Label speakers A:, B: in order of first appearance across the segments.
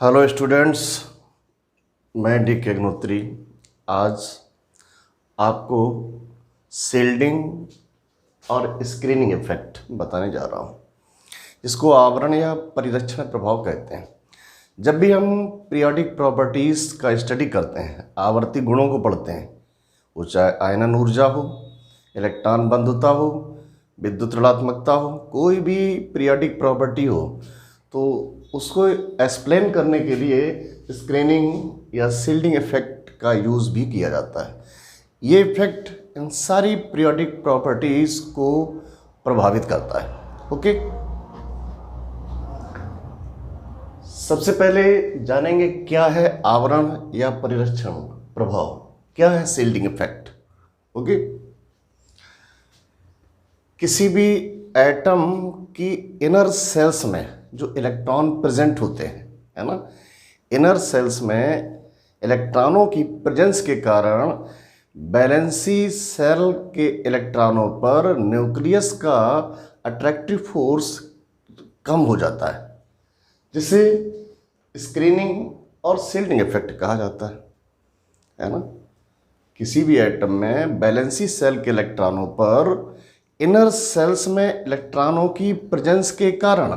A: Hello students, मैं D के अग्नोत्री आज आपको शील्डिंग और स्क्रीनिंग इफेक्ट बताने जा रहा हूँ, इसको आवरण या परिरक्षण प्रभाव कहते हैं। जब भी हम पीरियोडिक प्रॉपर्टीज़ का स्टडी करते हैं, आवर्ती गुणों को पढ़ते हैं, वो चाहे आयनन ऊर्जा हो, इलेक्ट्रॉन बंधुता हो, विद्युत ऋणात्मकता हो, कोई भी पीरियोडिक प्रॉपर्टी हो, तो उसको एक्सप्लेन करने के लिए स्क्रीनिंग या शील्डिंग इफेक्ट का यूज़ भी किया जाता है। ये इफेक्ट इन सारी पीरियोडिक प्रॉपर्टीज़ को प्रभावित करता है। ओके, सबसे पहले जानेंगे क्या है आवरण या परिरक्षण प्रभाव, क्या है शील्डिंग इफेक्ट। ओके, किसी भी एटम की इनर सेल्स में जो इलेक्ट्रॉन प्रेजेंट होते हैं, है ना, इनर सेल्स में इलेक्ट्रॉनों की प्रेजेंस के कारण वैलेंसी सेल के इलेक्ट्रॉनों पर न्यूक्लियस का अट्रैक्टिव फोर्स कम हो जाता है, जिसे स्क्रीनिंग और शील्डिंग इफेक्ट कहा जाता है ना। किसी भी एटम में वैलेंसी सेल के इलेक्ट्रॉनों पर इनर सेल्स में इलेक्ट्रॉनों की प्रेजेंस के कारण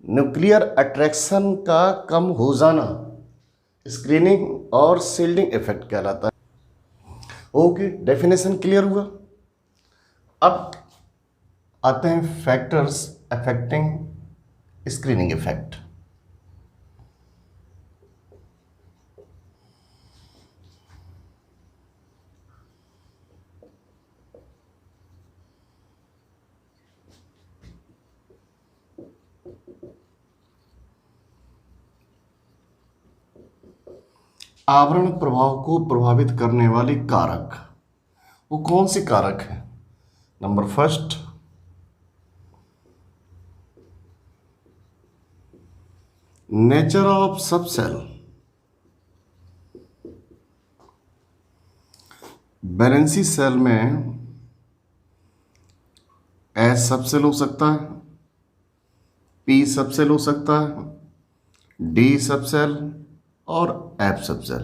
A: न्यूक्लियर अट्रैक्शन का कम हो जाना स्क्रीनिंग और शील्डिंग इफेक्ट कहलाता है। ओके, डेफिनेशन क्लियर हुआ। अब आते हैं फैक्टर्स अफेक्टिंग स्क्रीनिंग इफेक्ट। आवरण प्रभाव को प्रभावित करने वाले कारक, वो कौन से कारक हैं? नंबर फर्स्ट, नेचर ऑफ सब सेल। वैलेंसी सेल में एस सब सेल हो सकता है, पी सब सेल हो सकता है, डी सब सेल और एफ सब सेल।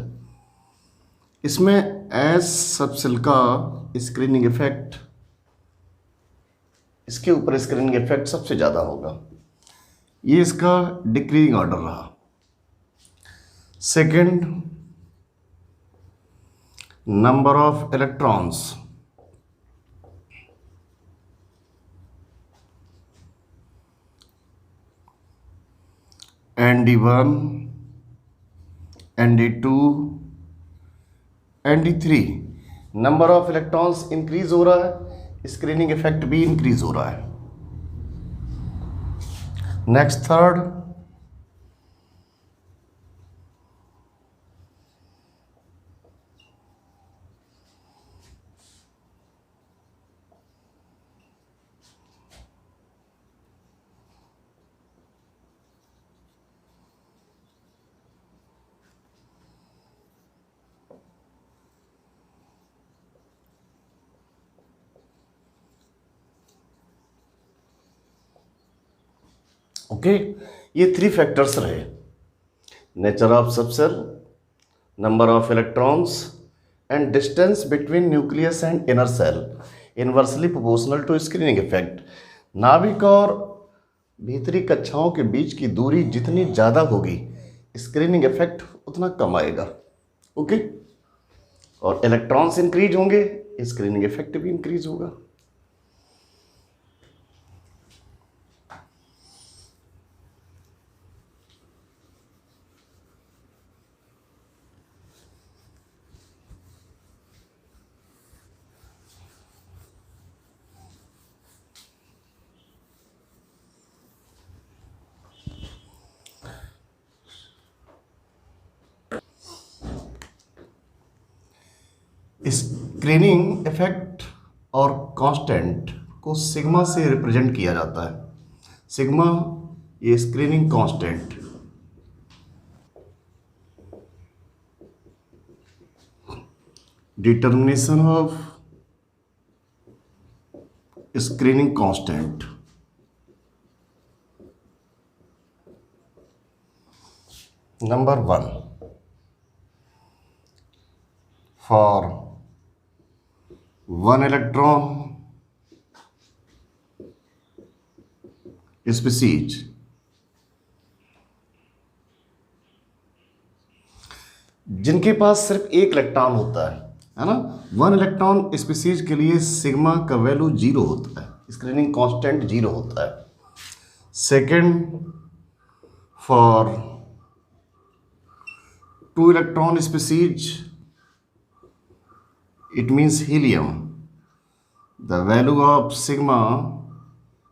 A: इसमें एस सब सेल का स्क्रीनिंग इफेक्ट, इसके ऊपर स्क्रीनिंग इफेक्ट सबसे ज़्यादा होगा। ये इसका डिक्रीजिंग ऑर्डर रहा। Second, number of electrons. ND1, ND2, ND3, number of electrons increase हो रहा है, स्क्रीनिंग इफेक्ट भी इंक्रीज हो रहा है। नेक्स्ट, थर्ड, ओके, ये थ्री फैक्टर्स रहे। Nature of subshell, number of electrons and distance between nucleus and inner shell inversely proportional to screening effect. नाभिक और भीतरी कक्षाओं के बीच की दूरी जितनी ज़्यादा होगी, स्क्रीनिंग इफेक्ट उतना कम आएगा। ओके, और इलेक्ट्रॉन्स इंक्रीज होंगे, स्क्रीनिंग इफेक्ट भी इंक्रीज होगा। स्क्रीनिंग इफेक्ट और कांस्टेंट को सिग्मा से रिप्रेजेंट किया जाता है। सिग्मा, ये screening constant. Determination of screening constant. Number 1 for 1 electron species जिनके पास सिर्फ एक इलेक्ट्रॉन होता है ना, 1 इलेक्ट्रॉन स्पीसीज के लिए सिग्मा का वैल्यू 0 होता है, स्क्रीनिंग कांस्टेंट 0 होता है। Second, for 2 electron species it means helium, the value of sigma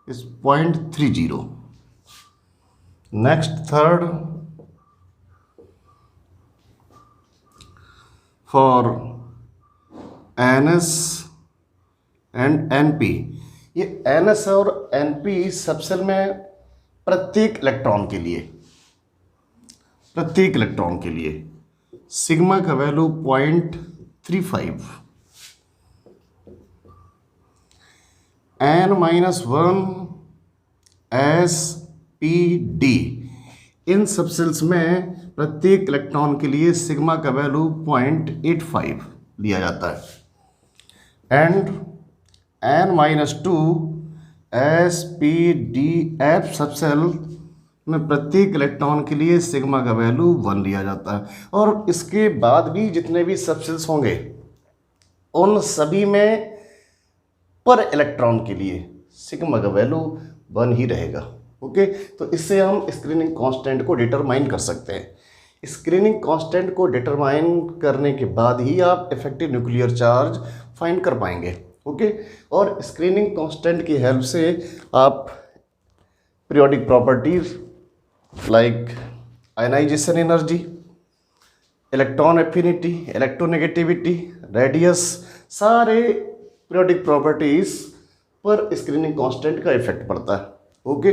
A: is 0.30. Next, third, for NS and NP, ये NS और NP सबसेल में प्रत्येक इलेक्ट्रॉन के लिए सिग्मा का वैल्यू 0.35, N-1 SPD, इन सबसेल्स में प्रत्येक इलेक्ट्रॉन के लिए सिग्मा का वैल्यू 0.85 लिया जाता है। एंड N-2 SPDF सबसेल में प्रत्येक इलेक्ट्रॉन के लिए सिग्मा का वैल्यू 1 लिया जाता है। और इसके बाद भी जितने भी सबसेल्स होंगे उन सभी में पर इलेक्ट्रॉन के लिए सिग्मा का वैल्यू 1 ही रहेगा। ओके, तो इससे हम स्क्रीनिंग कांस्टेंट को डिटरमाइन कर सकते हैं। स्क्रीनिंग कांस्टेंट को डिटरमाइन करने के बाद ही आप इफेक्टिव न्यूक्लियर चार्ज फाइंड कर पाएंगे। ओके, और स्क्रीनिंग कांस्टेंट की हेल्प से आप periodic properties like ionisation energy, electron affinity, electronegativity, radius, सारे पीरियोडिक प्रॉपर्टीज पर स्क्रीनिंग कांस्टेंट का इफेक्ट पड़ता है। ओके,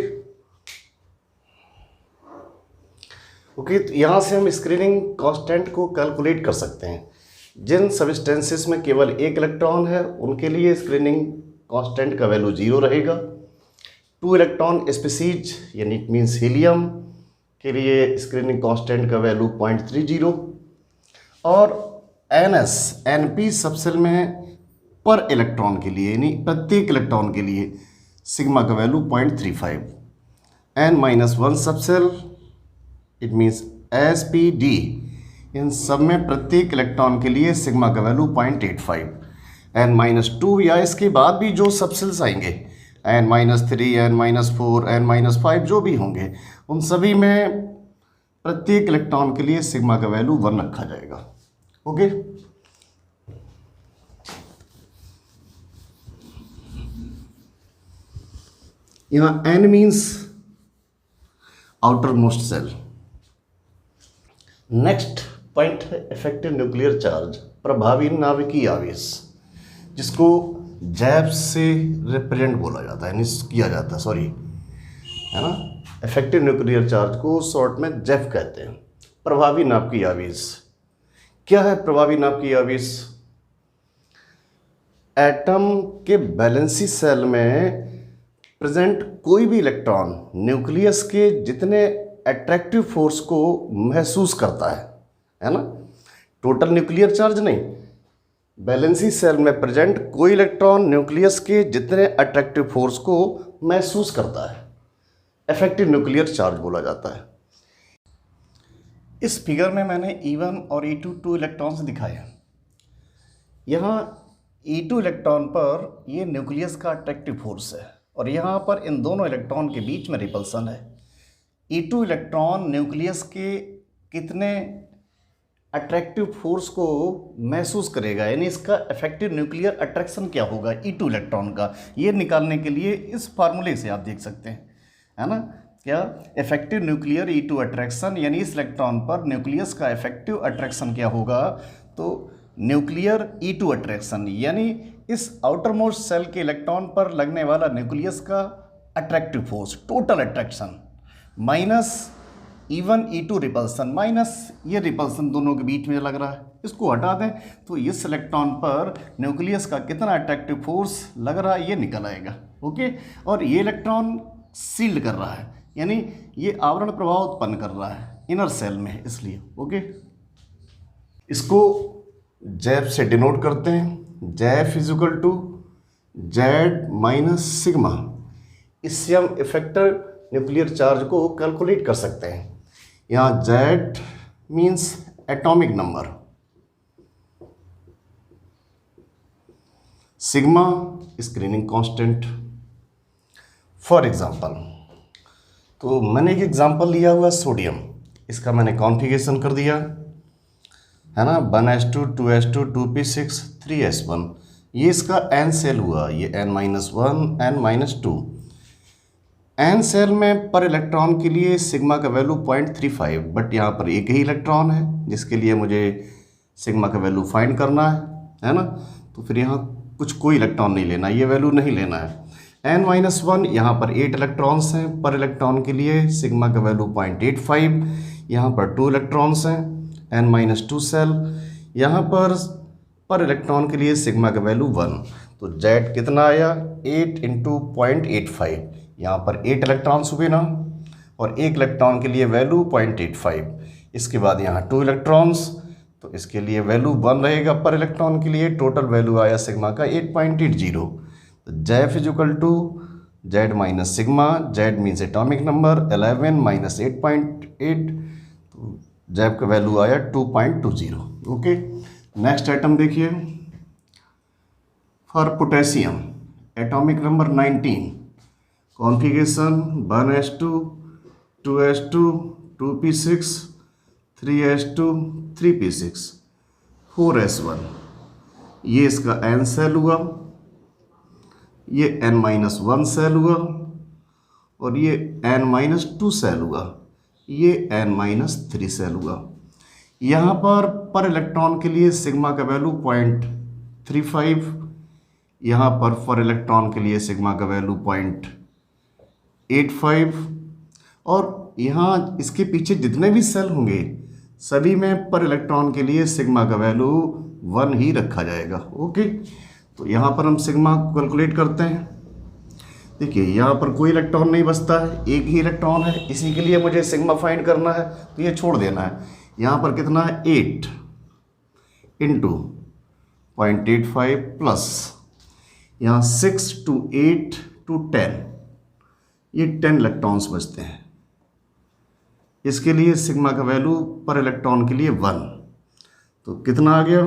A: तो यहाँ से हम स्क्रीनिंग कांस्टेंट को कैलकुलेट कर सकते हैं। जिन सब्सटेंसेस में केवल एक इलेक्ट्रॉन है उनके लिए स्क्रीनिंग कांस्टेंट का वैल्यू 0 रहेगा। 2 इलेक्ट्रॉन स्पीसीज यानी इट मीन्स हीलियम के लिए स्क्रीनिंग कांस्टेंट का वैल्यू 0.30, और NS NP सबसेल में पर इलेक्ट्रॉन के लिए यानी प्रत्येक इलेक्ट्रॉन के लिए सिग्मा का value 0.35। N-1 subshell it means SPD, इन सब में प्रत्येक इलेक्ट्रॉन के लिए सिग्मा का वैल्यू 0.85। N-2 या इसके बाद भी जो सबसेल्स आएंगे N-3, N-4, N-5 जो भी होंगे उन सभी में प्रत्येक इलेक्ट्रॉन के लिए सिग्मा का वैल्यू 1 रखा जाएगा। ओके, यहाँ N means outermost shell. Next point है इफेक्टिव न्यूक्लियर चार्ज, प्रभावी नाभिकीय आवेश, जिसको जैब से रिप्रेजेंट बोला जाता है, यानी किया जाता है, सॉरी, है ना। इफेक्टिव न्यूक्लियर चार्ज को शॉर्ट में जैब कहते हैं। प्रभावी नाभिकीय आवेश क्या है? प्रभावी नाभिकीय आवेश एटम के वैलेंसी सेल में प्रेजेंट कोई भी इलेक्ट्रॉन न्यूक्लियस के जितने अट्रैक्टिव फोर्स को महसूस करता है ना। टोटल न्यूक्लियर चार्ज नहीं, वैलेंसी सेल में प्रेजेंट कोई इलेक्ट्रॉन न्यूक्लियस के जितने अट्रैक्टिव फोर्स को महसूस करता है, इफेक्टिव न्यूक्लियर चार्ज बोला जाता है। इस फिगर में मैंने E1 और E2 2 इलेक्ट्रॉन्स दिखाए हैं। यहाँ E2 इलेक्ट्रॉन पर ये न्यूक्लियस का अट्रैक्टिव फोर्स है और यहाँ पर इन दोनों इलेक्ट्रॉन के बीच में रिपल्सन है। E2 इलेक्ट्रॉन न्यूक्लियस के कितने अट्रैक्टिव फोर्स को महसूस करेगा, यानी इसका इफेक्टिव न्यूक्लियर अट्रैक्शन क्या होगा E2 इलेक्ट्रॉन का, ये निकालने के लिए इस फार्मूले से आप देख सकते हैं, है ना। क्या इफेक्टिव न्यूक्लियर E2 अट्रैक्शन, यानी इस इलेक्ट्रॉन पर न्यूक्लियस का इफेक्टिव अट्रैक्शन क्या होगा, तो न्यूक्लियर E2 अट्रैक्शन यानी इस आउटर मोस्ट सेल के इलेक्ट्रॉन पर लगने वाला न्यूक्लियस का attractive force, total attraction, minus E1 E2 repulsion, minus ये रिपल्सन दोनों के बीच में लग रहा है, इसको हटा दें तो इस इलेक्ट्रॉन पर न्यूक्लियस का कितना अट्रैक्टिव फोर्स लग रहा है ये निकल आएगा। ओके, और ये इलेक्ट्रॉन सील्ड कर रहा है, यानी ये आवरण प्रभाव उत्पन्न कर रहा है, इनर सेल में है इसलिए। ओके, इसको जैफ से डिनोट करते हैं। Zeff is equal to Z minus sigma. इससे हम इफेक्टिव न्यूक्लियर चार्ज को कैलकुलेट कर सकते हैं। यहाँ Z means atomic number, sigma screening constant. For example, तो मैंने एक एग्जांपल लिया हुआ सोडियम, इसका मैंने कॉन्फ़िगरेशन कर दिया है ना, 1s2 2s2 2p6 3s1। ये इसका n सेल हुआ, ये n-1 n-2। n सेल में पर इलेक्ट्रॉन के लिए सिग्मा का वैल्यू 0.35, बट यहाँ पर एक ही इलेक्ट्रॉन है जिसके लिए मुझे सिग्मा का वैल्यू फाइंड करना है ना। तो फिर यहाँ कोई इलेक्ट्रॉन नहीं लेना, ये वैल्यू नहीं लेना है। n-1 यहाँ पर 8 इलेक्ट्रॉन्स हैं, पर इलेक्ट्रॉन के लिए सिग्मा का वैल्यू 0.85। यहाँ पर 2 इलेक्ट्रॉन्स हैं, n-2 सेल। यहाँ पर इलेक्ट्रॉन के लिए सिग्मा का वैल्यू 1। तो जेड कितना आया, 8 इंटू 0.85। यहाँ पर 8 इलेक्ट्रॉन्स हुए ना, और एक इलेक्ट्रॉन के लिए वैल्यू 0.85। इसके बाद यहाँ 2 इलेक्ट्रॉन्स, तो इसके लिए वैल्यू 1 रहेगा पर इलेक्ट्रॉन के लिए। टोटल वैल्यू आया सिग्मा का 8.80। तो Zeff is equal to Z minus sigma. Z means atomic number, 11 minus 8.8, तो जेफ का वैल्यू आया 2.20। ओके, नेक्स्ट आइटम देखिए। For potassium atomic number 19, configuration 1s2 2s2 2p6 3s2 3p6 4s1। ये इसका n cell हुआ, ये n-1 सेल हुआ, और ये n-2 सेल हुआ, ये n-3 सेल हुआ। यहाँ पर इलेक्ट्रॉन के लिए सिग्मा का वैल्यू 0.35, यहाँ पर इलेक्ट्रॉन के लिए सिग्मा का वैल्यू 0.85, और यहाँ इसके पीछे जितने भी सेल होंगे सभी में पर इलेक्ट्रॉन के लिए सिग्मा का वैल्यू 1 ही रखा जाएगा। ओके, तो यहाँ पर हम सिग्मा को कैलकुलेट करते हैं। देखिए यहाँ पर कोई इलेक्ट्रॉन नहीं बचता है, एक ही इलेक्ट्रॉन है, इसी के लिए मुझे सिग्मा फाइंड करना है, तो ये छोड़ देना है। यहाँ पर कितना है, 8 इंटू 0.85 प्लस यहाँ 6 to 8 to 10, ये 10 इलेक्ट्रॉन्स बचते हैं। इसके लिए सिग्मा का वैल्यू पर इलेक्ट्रॉन के लिए 1, तो कितना आ गया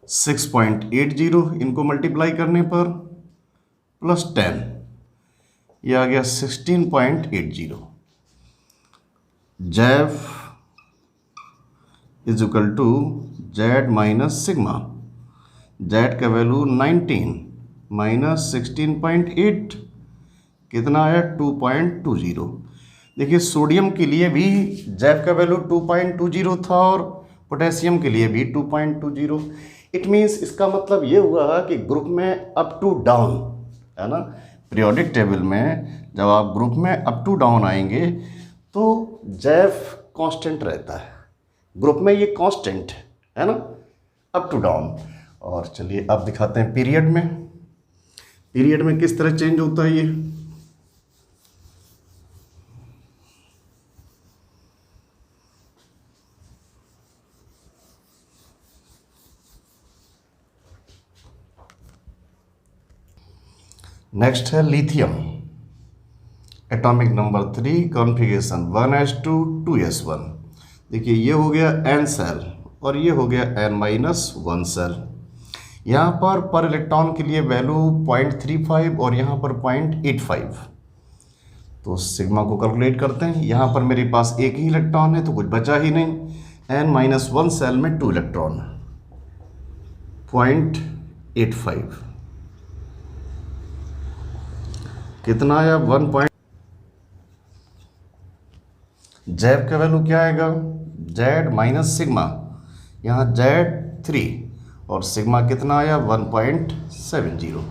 A: 6.80, इनको मल्टीप्लाई करने पर प्लस 10, ये आ गया 16.80। Zeff is equal to Z minus sigma. Z का वैल्यू 19 माइनस 16.8, कितना आया 2.20। देखिए सोडियम के लिए भी जेफ का वैल्यू 2.20 था और पोटेशियम के लिए भी 2.20। इट मीन्स इसका मतलब ये हुआ कि ग्रुप में अप टू डाउन है ना, पीरियोडिक टेबल में जब आप ग्रुप में अप टू डाउन आएंगे तो जेफ कांस्टेंट रहता है, ग्रुप में ये कांस्टेंट है ना, अप टू डाउन। और चलिए अब दिखाते हैं पीरियड में, पीरियड में किस तरह चेंज होता है ये। नेक्स्ट है lithium atomic number 3, configuration 1s2 2s1। देखिए ये हो गया n सेल और ये हो गया n-1 सेल। यहाँ पर इलेक्ट्रॉन के लिए वैल्यू 0.35 और यहाँ पर 0.85। तो सिग्मा को कैलकुलेट करते हैं। यहाँ पर मेरे पास एक ही इलेक्ट्रॉन है तो कुछ बचा ही नहीं। n-1 सेल में 2 इलेक्ट्रॉन, 0.85, कितना आया 1. जेड का वैल्यू क्या आएगा, जेड माइनस सिग्मा, यहाँ जेड 3 और सिग्मा कितना आया 1.70,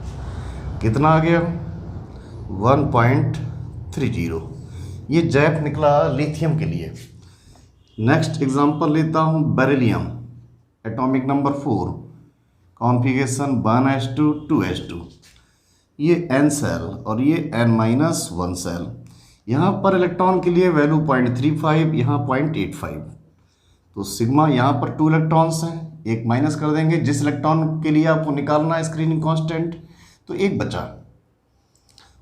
A: कितना आ गया 1.30। ये जेड निकला लिथियम के लिए। नेक्स्ट एग्जांपल लेता हूँ beryllium atomic number 4, configuration 1s2 2s2। ये n सेल और ये n-1 सेल। यहाँ पर इलेक्ट्रॉन के लिए वैल्यू 0.35, यहाँ 0.85। तो सिग्मा यहाँ पर 2 इलेक्ट्रॉन्स हैं, एक माइनस कर देंगे जिस इलेक्ट्रॉन के लिए आपको निकालना है स्क्रीनिंग कांस्टेंट, तो एक बचा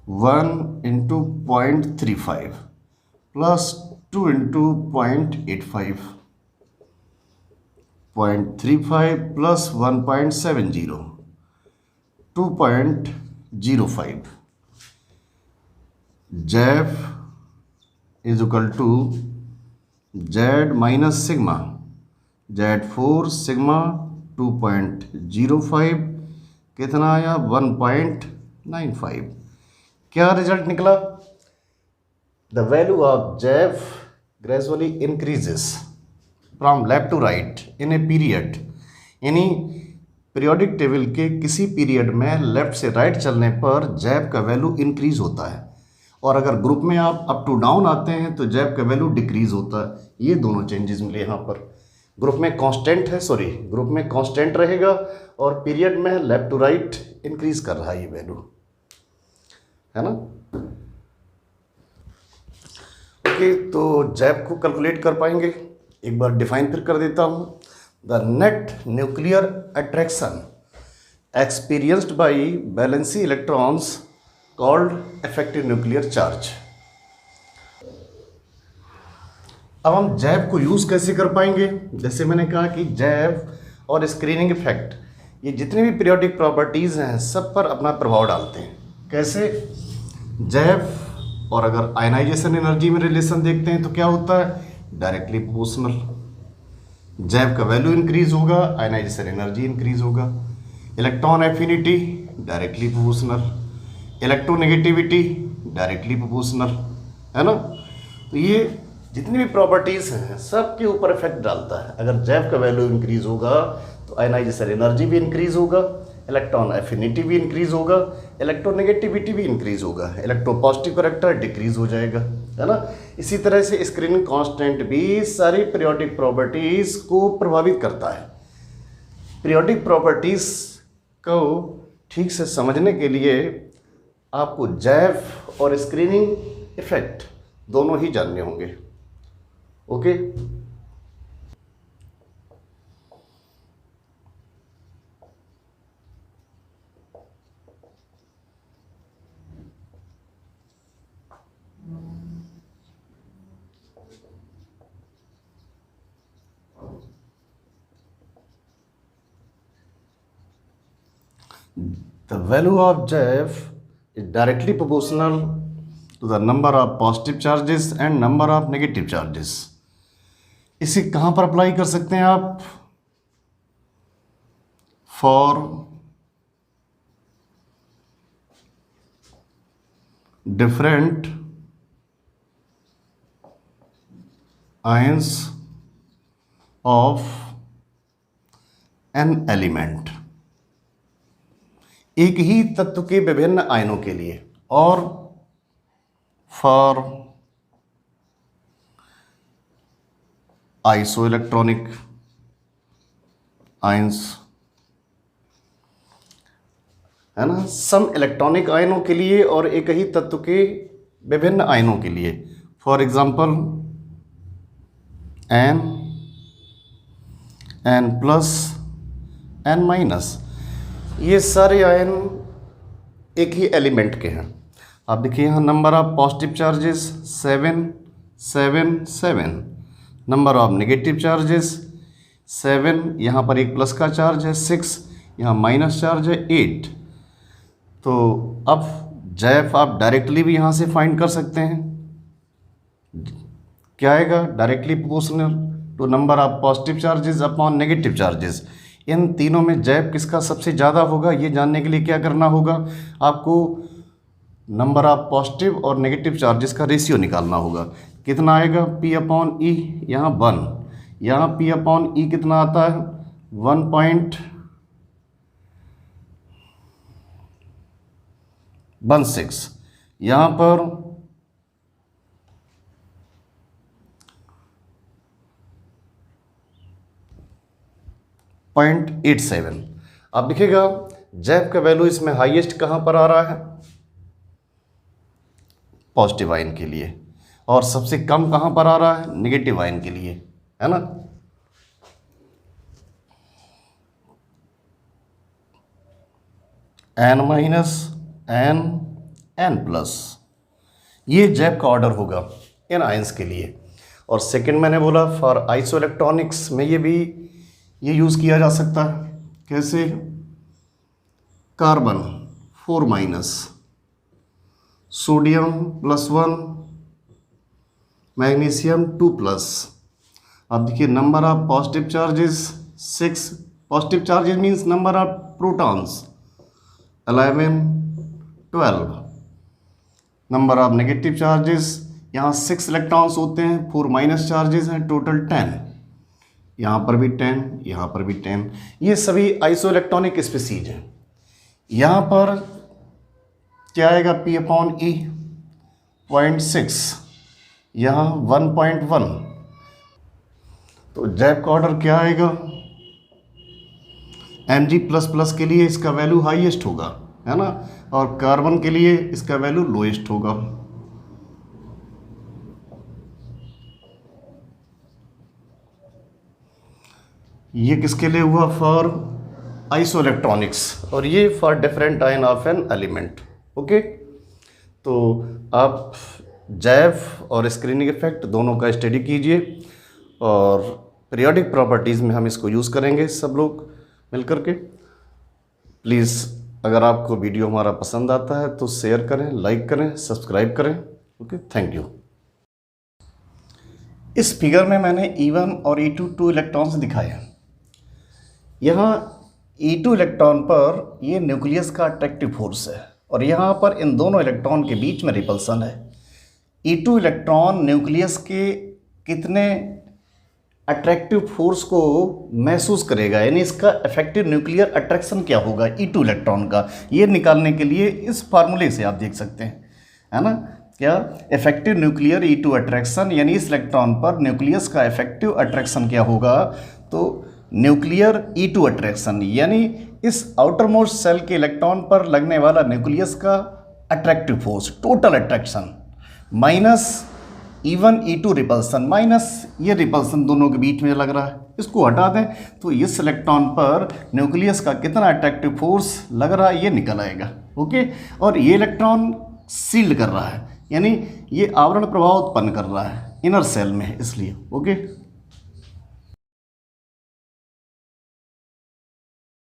A: 1 into 0.35 plus 2 into 0.85, 0.35 plus 1.70, 2.05। Zeff is equal to Z minus sigma, Z4 sigma 2.05, कितना आया 1.95। क्या रिजल्ट निकला? The value of Zeff gradually increases from left to right in a period, यानी पीरियोडिक टेबल के किसी पीरियड में लेफ्ट से right चलने पर जैब का वैल्यू इंक्रीज होता है, और अगर ग्रुप में आप अप टू डाउन आते हैं तो जैब का वैल्यू डिक्रीज होता है। ये दोनों चेंजेस मिले यहाँ पर। ग्रुप में कांस्टेंट है, ग्रुप में कांस्टेंट रहेगा और पीरियड में लेफ्ट टू राइट इंक्रीज कर रहा है ये वैल्यू, है ना। ओके, तो जैब को कैलकुलेट कर पाएंगे। एक बार डिफाइन फिर कर देता हूँ। The net nuclear attraction experienced by valency electrons called effective nuclear charge. अब हम जैब को यूज़ कैसे कर पाएंगे? जैसे मैंने कहा कि जैब और स्क्रीनिंग इफेक्ट, ये जितने भी पीरियोडिक प्रॉपर्टीज़ हैं सब पर अपना प्रभाव डालते हैं। कैसे? जैब और अगर आयनाइजेशन एनर्जी में रिलेशन देखते हैं तो क्या होता है? Directly proportional. जैब का वैल्यू इंक्रीज होगा, आयनाइजेशन एनर्जी इंक्रीज होगा। Electron affinity directly proportional, electronegativity directly proportional, है ना। तो ये जितनी भी प्रॉपर्टीज़ हैं सब के ऊपर इफेक्ट डालता है। अगर जैब का वैल्यू इंक्रीज होगा तो आयनाइजेशन एनर्जी भी इंक्रीज होगा, इलेक्ट्रॉन एफिनिटी भी इंक्रीज होगा, इलेक्ट्रोनेगेटिविटी भी इंक्रीज होगा, इलेक्ट्रोपॉजिटिव करेक्टर डिक्रीज हो जाएगा, है ना। इसी तरह से स्क्रीनिंग कांस्टेंट भी सारी पीरियोडिक प्रॉपर्टीज़ को प्रभावित करता है। पीरियोडिक प्रॉपर्टीज़ को ठीक से समझने के लिए आपको जैब और स्क्रीनिंग इफेक्ट दोनों ही जानने होंगे। Okay, the value of JF is directly proportional to the number of positive charges and number of negative charges. इसे कहाँ पर अप्लाई कर सकते हैं आप? For different ions of an element, एक ही तत्व के विभिन्न आयनों के लिए, और फॉर आइसोइलेक्ट्रॉनिक आयंस, है ना, सम इलेक्ट्रॉनिक आयनों के लिए और एक ही तत्व के विभिन्न आयनों के लिए। For example N, N plus, N minus, ये सारे आयन एक ही एलिमेंट के हैं। आप देखिए यहाँ number of positive charges 7, 7, 7, number of negative charges 7, यहाँ पर एक प्लस का चार्ज है 6, यहाँ माइनस चार्ज है 8। तो अब जैफ आप डायरेक्टली भी यहाँ से फाइंड कर सकते हैं। क्या आएगा? Directly proportional to number of positive charges upon negative charges. इन तीनों में जैब किसका सबसे ज़्यादा होगा ये जानने के लिए क्या करना होगा? आपको नंबर ऑफ पॉजिटिव और नेगेटिव चार्जेस का रेशियो निकालना होगा। कितना आएगा? P अपॉन ई, यहाँ 1, यहाँ P अपॉन ई कितना आता है? 1.16, यहाँ पर 0.87। आप देखिएगा जैब का वैल्यू इसमें हाईएस्ट कहाँ पर आ रहा है? पॉजिटिव आयन के लिए, और सबसे कम कहाँ पर आ रहा है, नेगेटिव आयन के लिए, है ना। n minus n n plus, ये जैब का ऑर्डर होगा इन आयंस के लिए। और सेकंड मैंने बोला फॉर आइसो इलेक्ट्रॉनिक्स में ये यूज़ किया जा सकता है। कैसे, carbon 4 minus, sodium +1, magnesium 2 plus. अब देखिए number of positive charges 6, positive charges means number of protons 11, 12, number of negative charges यहाँ 6 इलेक्ट्रॉन्स होते हैं, 4 माइनस चार्जेस हैं, टोटल 10, यहाँ पर भी 10, यहाँ पर भी 10। ये सभी आइसो इलेक्ट्रॉनिक स्पीसीज हैं। यहाँ पर क्या आएगा, P/E 0.6, यहाँ 1.1। तो जैब का ऑर्डर क्या आएगा, Mg++ के लिए इसका वैल्यू हाईएस्ट होगा, है ना, और कार्बन के लिए इसका वैल्यू लोएस्ट होगा। ये किसके लिए हुआ, फॉर आइसो इलेक्ट्रॉनिक्स, और ये for different ion of an element. Okay, तो आप जैव और स्क्रीनिंग इफेक्ट दोनों का स्टडी कीजिए, और पीरियोडिक प्रॉपर्टीज़ में हम इसको यूज़ करेंगे सब लोग मिलकर के। प्लीज़ अगर आपको वीडियो हमारा पसंद आता है तो शेयर करें, लाइक करें, सब्सक्राइब करें। Okay, thank you. इस फिगर में मैंने E1 और E2 2 इलेक्ट्रॉन्स दिखाए हैं। यहाँ E2 इलेक्ट्रॉन पर ये न्यूक्लियस का अट्रैक्टिव फोर्स है, और यहाँ पर इन दोनों इलेक्ट्रॉन के बीच में रिपल्सन है। E2 इलेक्ट्रॉन न्यूक्लियस के कितने अट्रैक्टिव फोर्स को महसूस करेगा, यानी इसका इफेक्टिव न्यूक्लियर अट्रैक्शन क्या होगा E2 इलेक्ट्रॉन का, ये निकालने के लिए इस फार्मूले से आप देख सकते हैं, है ना। क्या, इफेक्टिव न्यूक्लियर E2 अट्रैक्शन, यानी इस इलेक्ट्रॉन पर न्यूक्लियस का इफेक्टिव अट्रैक्शन क्या होगा, तो न्यूक्लियर E2 अट्रैक्शन, यानी इस आउटर मोस्ट सेल के इलेक्ट्रॉन पर लगने वाला न्यूक्लियस का attractive force, total attraction, minus E1 E2 repulsion, minus ये रिपल्सन दोनों के बीच में लग रहा है, इसको हटा दें तो इस इलेक्ट्रॉन पर न्यूक्लियस का कितना अट्रैक्टिव फोर्स लग रहा है ये निकल आएगा। ओके, और ये इलेक्ट्रॉन सील्ड कर रहा है, यानी ये आवरण प्रभाव उत्पन्न कर रहा है इनर सेल में, इसलिए। ओके।